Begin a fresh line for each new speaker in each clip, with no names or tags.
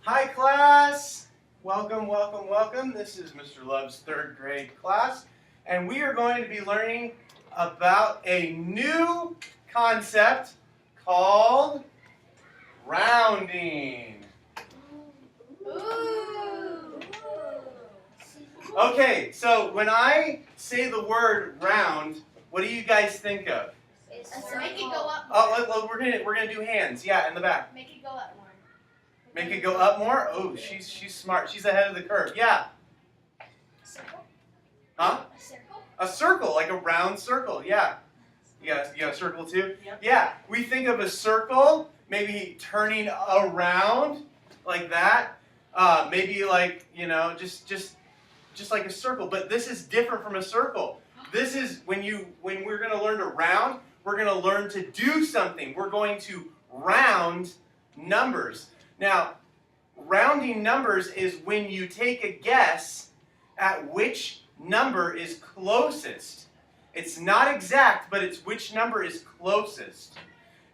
Hi class! Welcome, welcome, welcome. This is Mr. Love's third grade class, and we are going to be learning about a new concept called rounding.
Ooh.
Okay, so when I say the word round, what do you guys think of?
Make it go up more.
Oh, we're gonna do hands. Yeah, in the back.
Make it go up more.
Make it go up more. Oh, she's smart. She's ahead of the curve. Yeah.
Circle?
Huh?
A circle?
A circle, like a round circle. Yeah. You got a circle too?
Yep.
Yeah. We think of a circle, maybe turning around like that. Maybe like, just like a circle. But this is different from a circle. This is when we're going to learn to round, we're going to learn to do something. We're going to round numbers. Now, rounding numbers is when you take a guess at which number is closest. It's not exact, but it's which number is closest.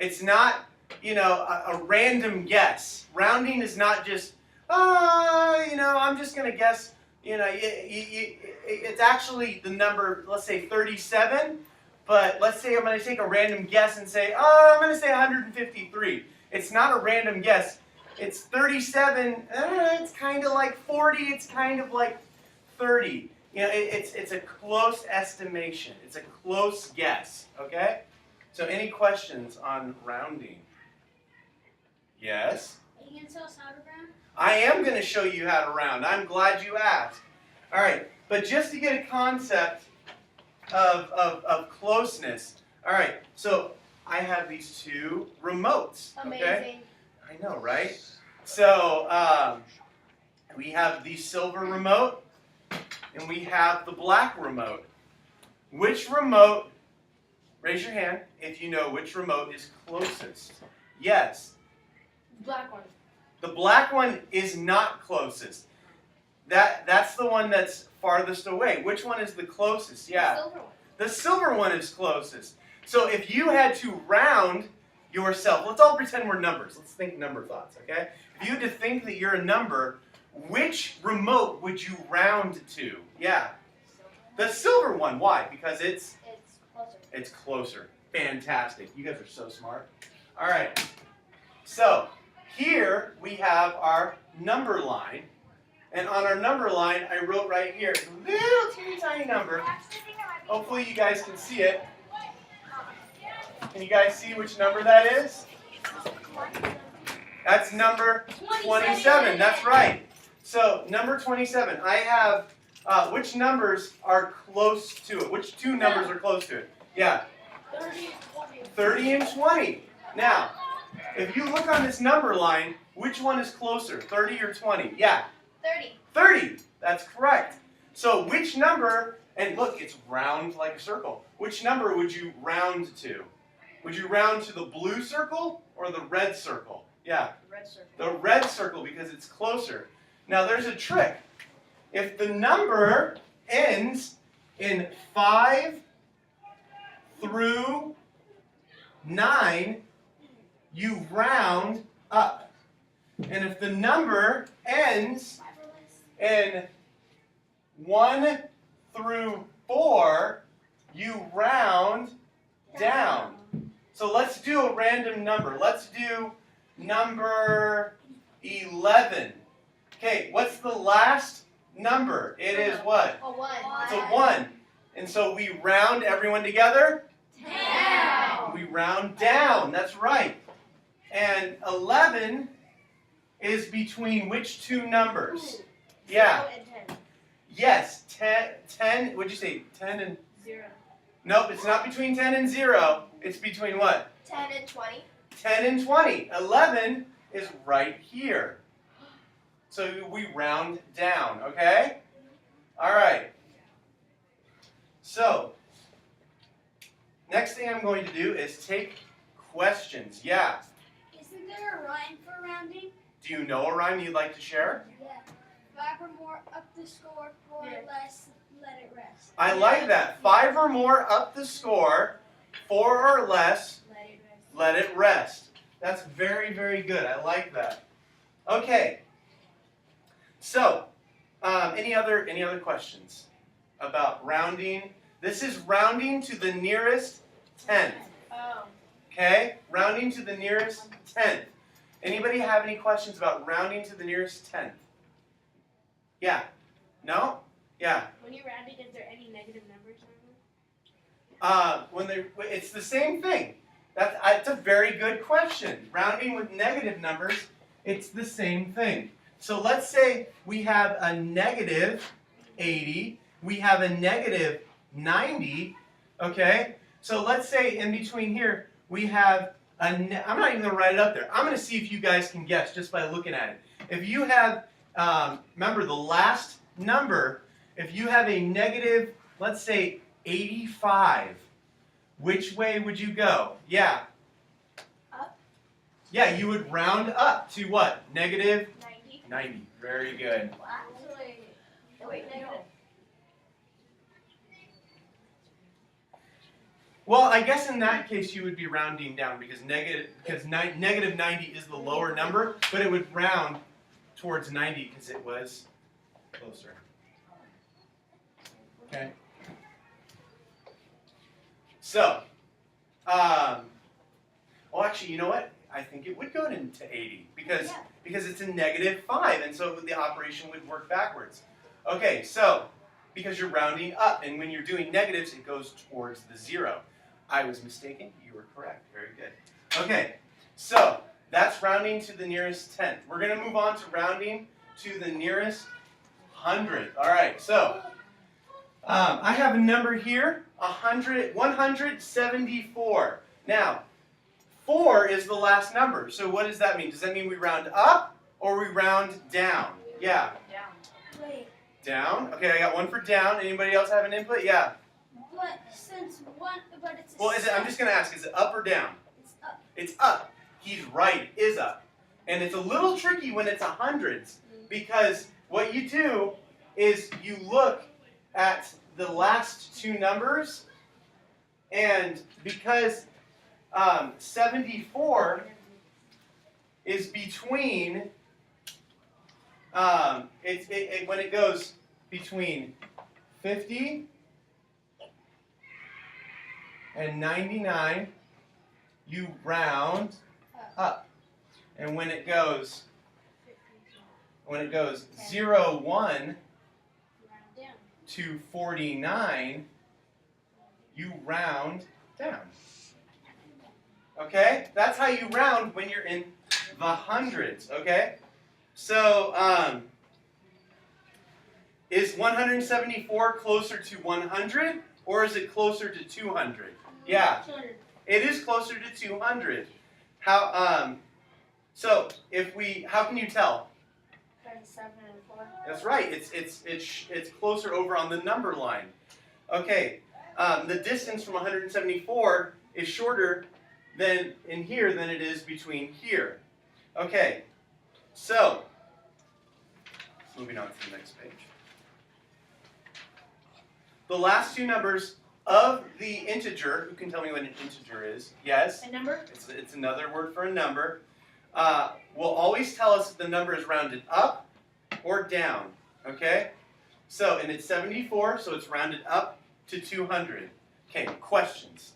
It's not, a random guess. Rounding is not just, I'm just going to guess. It's actually the number, let's say 37, but let's say I'm going to take a random guess and say, I'm going to say 153. It's not a random guess. It's 37, it's kind of like 40, it's kind of like 30. It's a close estimation. It's a close guess, okay? So any questions on rounding? Yes?
Are you going to tell us how to round?
I am going to show you how to round. I'm glad you asked. All right, but just to get a concept of closeness. All right, so I have these two remotes.
Amazing.
Okay? I know, right? So we have the silver remote and we have the black remote. Which remote, raise your hand if you know which remote is closest. Yes.
Black one.
The black one is not closest. That's the one that's farthest away. Which one is the closest? Yeah.
The silver one.
The silver one is closest. So if you had to round yourself, let's all pretend we're numbers. Let's think number thoughts, okay? If you had to think that you're a number, which remote would you round to? Yeah. The silver one. Why? Because it's
closer.
It's closer. Fantastic. You guys are so smart. All right. So here we have our number line. And on our number line, I wrote right here, little teeny tiny number. Hopefully you guys can see it. Can you guys see which number that is? That's number 27. That's right. So number 27. I have, which numbers are close to it? Which two numbers are close to it? Yeah.
30 and 20.
30 and 20. Now, if you look on this number line, which one is closer, 30 or 20? Yeah.
30.
30. That's correct. So which number, and look, it's round like a circle. Which number would you round to? Would you round to the blue circle or the red circle? Yeah.
The red circle.
The red circle because it's closer. Now there's a trick. If the number ends in 5 through 9, you round up. And if the number ends in 1 through 4, you round down. So let's do a random number. Let's do number 11. Okay, what's the last number? It is what?
A 1.
It's a 1. And so we round everyone together?
Down.
We round down. That's right. And 11 is between which two numbers? Yeah.
0 and 10.
Yes, 10, what'd you say, 10 and,
0.
nope, it's not between 10 and 0, it's between what?
10 and 20.
10 and 20. 11 is right here. So we round down, okay? All right. So, next thing I'm going to do is take questions. Yeah.
Isn't there a rhyme for rounding?
Do you know a rhyme you'd like to share?
Yeah. 5 or more up the score, 4 or less, let it rest.
I like that. 5 or more up the score, 4 or less,
Let it rest.
let it rest. That's very, very good. I like that. Okay, So, any other questions about rounding? This is rounding to the nearest tenth.
Oh.
Okay? Rounding to the nearest tenth. Anybody have any questions about rounding to the nearest tenth? Yeah? No? Yeah?
When you're rounding, is there any negative numbers
It's the same thing. That's a very good question. Rounding with negative numbers, it's the same thing. So let's say we have a negative 80, we have a negative 90, okay? So let's say in between here, we have I'm not even going to write it up there. I'm going to see if you guys can guess just by looking at it. If you have, remember the last number, if you have a negative, let's say 85, which way would you go? Yeah.
Up.
Yeah, you would round up to what? Negative
90.
90. Very good.
Well, actually, wait, negative.
Well, I guess in that case you would be rounding down because negative 90 is the lower number, but it would round towards 90 because it was closer. Okay. So, well, actually, you know what? I think it would go into 80 because it's a negative 5, and so the operation would work backwards. Okay, so because you're rounding up, and when you're doing negatives, it goes towards the 0. I was mistaken. You were correct. Very good. Okay, so that's rounding to the nearest tenth. We're going to move on to rounding to the nearest hundredth. All right, so I have a number here, 174. Now, 4 is the last number. So what does that mean? Does that mean we round up or we round down? Yeah.
Down. Wait.
Down. Okay, I got one for down. Anybody else have an input? Yeah.
But since one, but it's.
Well, I'm just going to ask, is it up or down?
It's up.
It's up. He's right. It is up. And it's a little tricky when it's hundreds because what you do is you look at the last two numbers, and because 74 is between, when it goes between 50 and 99, you round up. And when it goes 0, 1 to 49, you round down. Okay? That's how you round when you're in the hundreds, okay? So, is 174 closer to 100 or is it closer to 200? Yeah.
200.
It is closer to 200. How so how can you tell?
37 and 4.
That's right. It's closer over on the number line. Okay. The distance from 174 is shorter than in here than it is between here. Okay. So, moving on to the next page. The last two numbers of the integer, who can tell me what an integer is? Yes?
A number?
It's another word for a number. Will always tell us if the number is rounded up or down. Okay? So, and it's 74, so it's rounded up to 200. Okay, questions?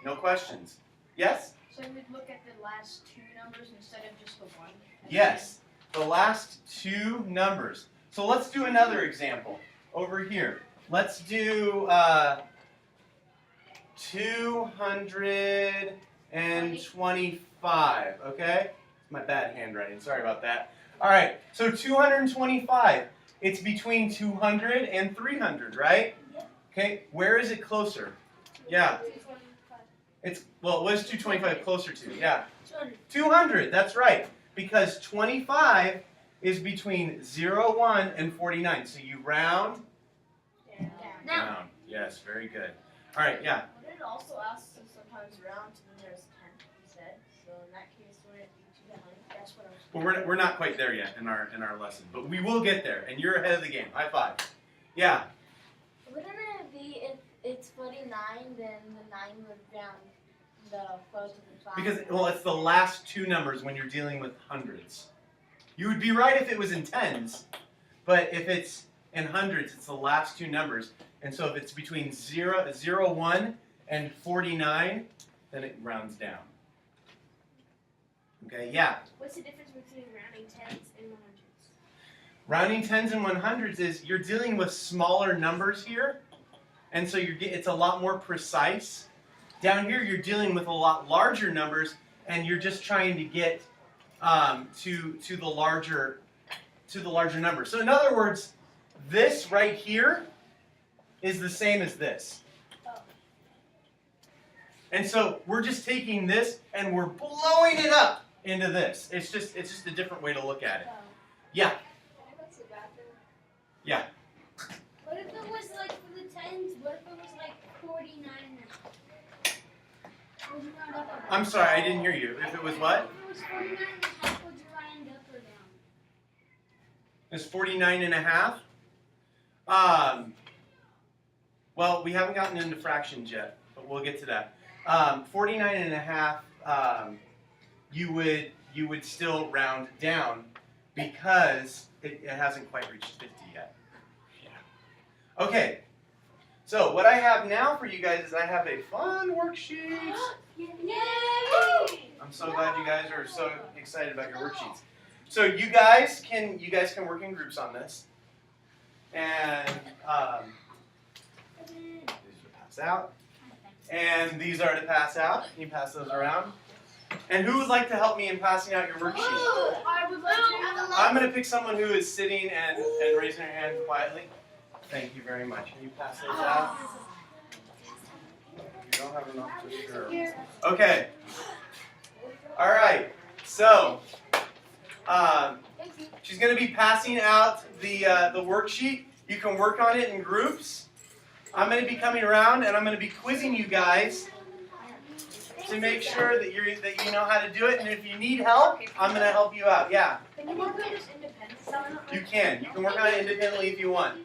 No questions? Yes?
So we'd look at the last two numbers instead of just the one?
Yes, the last two numbers. So let's do another example over here. Let's do 225, okay? My bad handwriting, sorry about that. All right, so 225, it's between 200 and 300, right?
Yep.
Okay, where is it closer? Yeah.
225.
What is 225 closer to? Yeah.
200.
200, that's right. Because 25 is between 0, 1, and 49. So you round down. Yes, very good. All right, yeah.
Would it also ask to sometimes round to the nearest tenth instead? So in that case, would it be 200? That's what I was.
Well, we're not quite there yet in our lesson, but we will get there, and you're ahead of the game. High five. Yeah.
Wouldn't it be if it's 49, then the 9 would round the 4 to the 5?
Because, well, it's the last two numbers when you're dealing with hundreds. You would be right if it was in tens, but if it's in hundreds, it's the last two numbers. And so if it's between 1, and 49, then it rounds down. Okay, yeah.
What's the difference between rounding tens and 100s?
Rounding tens and 100s is you're dealing with smaller numbers here, and so it's a lot more precise. Down here, you're dealing with a lot larger numbers, and you're just trying to get to the larger number. So in other words, this right here is the same as this. And so we're just taking this and we're blowing it up into this. It's just a different way to look at it. Yeah.
Can I go to the bathroom?
Yeah.
What if it was like for the tens? What if it was like 49 and a half? Would you round up or down?
I'm sorry, I didn't hear you. If it was what?
If it was 49 and a half, would you round up or down?
It's 49 and a half. Well, we haven't gotten into fractions yet, but we'll get to that. 49 and a half, you would still round down because it hasn't quite reached 50 yet. Yeah. Okay. So what I have now for you guys is I have a fun worksheet.
Yay!
I'm so glad you guys are so excited about your worksheets. So you guys can work in groups on this, and these are to pass out, and these are to pass out. Can you pass those around? And who would like to help me in passing out your worksheet?
I would like to.
I'm going to pick someone who is sitting and raising their hand quietly. Thank you very much. Can you pass those out? You don't have enough for sure. Okay. All right. So she's going to be passing out the worksheet. You can work on it in groups. I'm going to be coming around and I'm going to be quizzing you guys to make sure that you know how to do it. And if you need help, I'm going to help you out. Yeah.
Can you work on this independently?
You can. You can work on it independently if you want.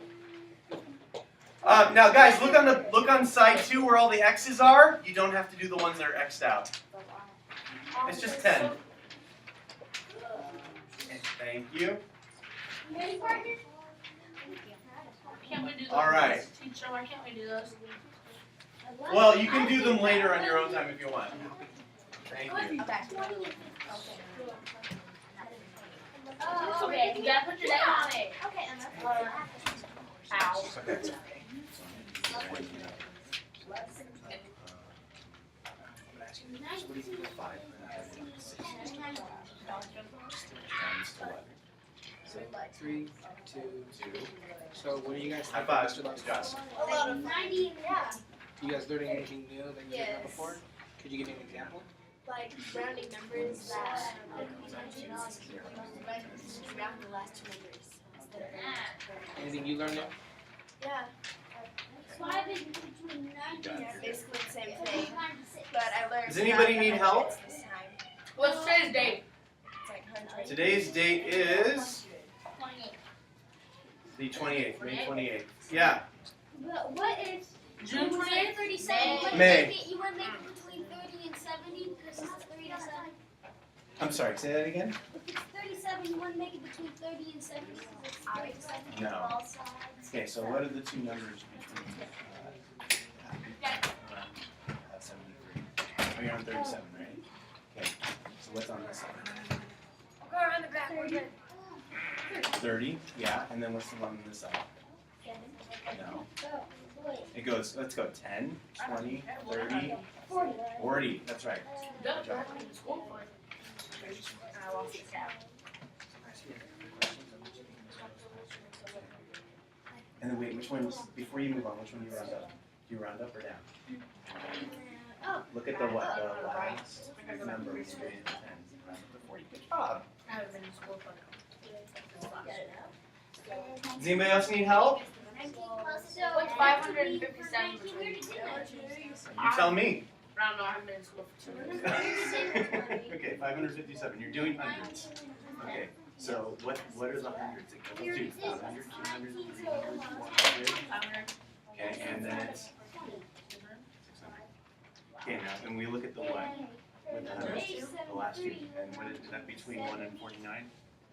Now, guys, look on side 2 where all the X's are. You don't have to do the ones that are X'd out. It's just 10. Thank you.
Can't we do those?
All right.
Teacher, why can't we do those?
Well, you can do them later on your own time if you want. Thank you.
Okay, you gotta put your name on it.
Okay, Emma.
Ow.
Okay.
So 3, 2, 2. So what do you guys
High
think?
five.
Mr. Lux?
Good job.
A lot of 90, yeah.
You guys learning anything new that you didn't know
Yes.
before? Could you give me an example?
Like rounding numbers that round the last two numbers instead of
Anything you learned new?
yeah,
5 is between 90 and
basically the same thing.
96.
But I learned.
Does anybody
about
need
the
help?
hundreds this time.
What's today's date?
It's like 100.
Today's date is
28.
the 28th, May 28th. Yeah.
But what if
June
you would
28th?
37? You wouldn't
May.
make it, you wouldn't make it between 30 and 70 because it's 37.
I'm sorry, say that again?
If it's 37, you wouldn't make it between 30 and 70 because it's 37
No.
on all sides.
Okay, so what are the two numbers between 73? Oh, you're on 37, right? Okay, so what's on this side?
Go around the back. We're good.
30, yeah, and then what's the one on this side? No.
Oh, wait.
It goes, let's go 10, 20, 30,
40.
40, that's right.
Good job. School for it.
I lost the cap.
And then wait, which one, before you move on, which one do you round up? Do you round up or down?
Oh.
Look at the what, the last number is greater than 10, round up to 40. Good job.
I haven't been in school for
Does anybody else need help?
19 plus, so
What's
that would be
557
19
between?
You tell me.
Round, no, I haven't been in school for 2 minutes.
Okay, 557. You're doing hundreds. Okay, so what are the hundreds? It goes to 100, 200, 300, 400.
500.
Okay, and then it's 600. Okay, now, and we look at the what? With the hundreds, the last two. And what is that between 1 and 49?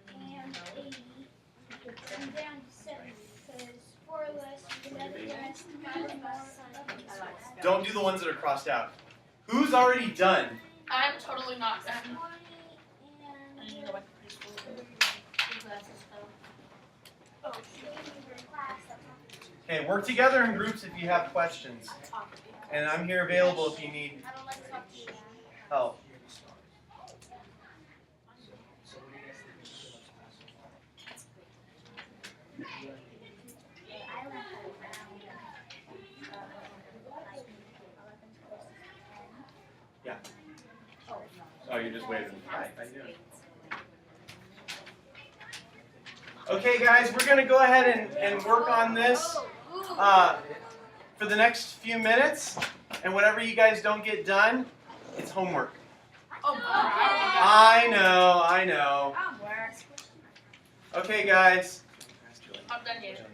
and 80. I'm down to 70 because 4 less than the rest. 5 more.
Don't do the ones that are crossed out. Who's already done?
I'm totally not done.
20
I need to
and
go back to preschool. Glasses though.
Okay, work together in groups if you have questions. And I'm here available if you need
I don't like to talk to you.
help. Yeah. Oh, you're just waving. Hi, how you doing? Okay, guys, we're going to go ahead and work on this for the next few minutes. And whatever you guys don't get done, it's homework.
Oh,
I know. Okay, guys.
I'm done yet.